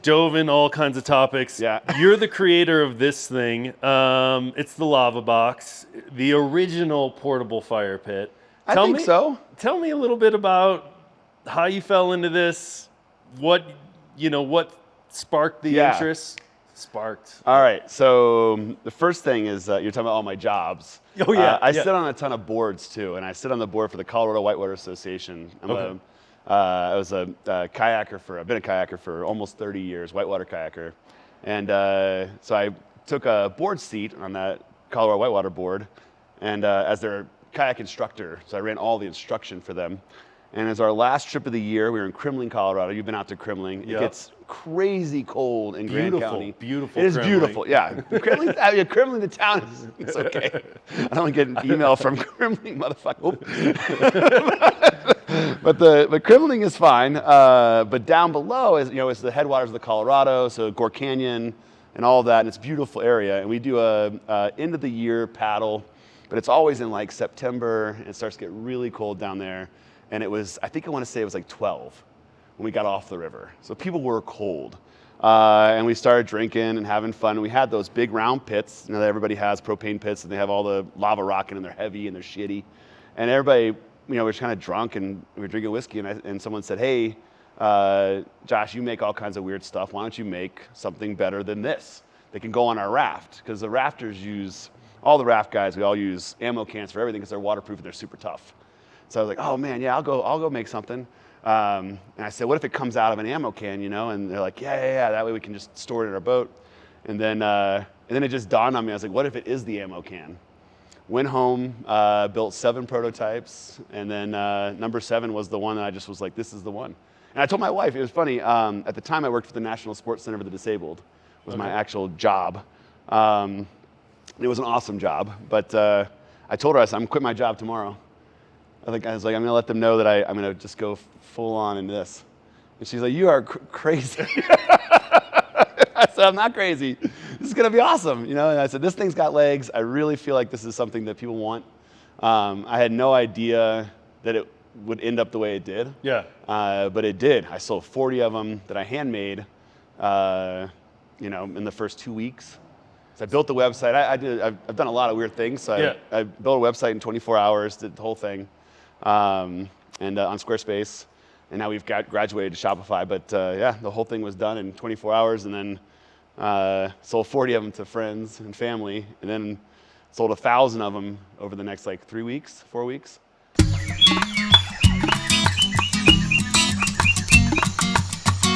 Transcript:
dove in all kinds of topics. Yeah. You're the creator of this thing. It's the Lava Box, the original portable fire pit. I think so. Tell me a little bit about how you fell into this, what sparked the interest. All right, so the first thing is you're talking about all my jobs. Oh, yeah. I sit on a ton of boards, too, and I sit on the board for the Colorado Whitewater Association. I was a kayaker I've been a kayaker for almost 30 years, whitewater kayaker. And so I took a board seat on that Colorado Whitewater board and as their kayak instructor. So I ran all the instruction for them. And as our last trip of the year, we were in Kremling, Colorado. You've been out to Kremling. It gets crazy cold in Grand County. Beautiful. It is Kremling. beautiful, yeah. Kremling, the town, it's okay. I don't get an email from Kremling, motherfucker. But Kremling is fine. But down below is the headwaters of the Colorado, so Gore Canyon and all of that. And it's a beautiful area. And we do a end of the year paddle, but it's always in like September. And it starts to get really cold down there. And it was, I want to say it was like 12 when we got off the river. So people were cold. And we started drinking and having fun. And we had those big round pits. That everybody has propane pits, and they have all the lava rocking, and they're heavy and they're shitty. And everybody, was kind of drunk, and we were drinking whiskey. And someone said, "Hey, Josh, you make all kinds of weird stuff. Why don't you make something better than this? They can go on our raft." Because the rafters all the raft guys, we all use ammo cans for everything because they're waterproof and they're super tough. So I was like, "Oh man, yeah, I'll go make something." And I said, "What if it comes out of an ammo can, And they're like, yeah. That way we can just store it in our boat." And then it just dawned on me. I was like, "What if it is the ammo can?" Went home, built 7 prototypes, and then number 7 was the one that I just was like, "This is the one." And I told my wife. It was funny. At the time, I worked for the National Sports Center for the Disabled. Was my actual job. It was an awesome job, but I told her, I said, "I'm quitting my job tomorrow." I was like, "I'm going to let them know that I'm going to just go full on in this." And she's like, "You are crazy." I said, "I'm not crazy. This is going to be awesome." And I said, "This thing's got legs. I really feel like this is something that people want." I had no idea that it would end up the way it did. Yeah. But it did. I sold 40 of them that I handmade, in the first 2 weeks. So I built the website. I've done a lot of weird things. So I built a website in 24 hours, did the whole thing. And on Squarespace, and now we've graduated to Shopify. But the whole thing was done in 24 hours, and then sold 40 of them to friends and family, and then sold 1,000 of them over the next 4 weeks.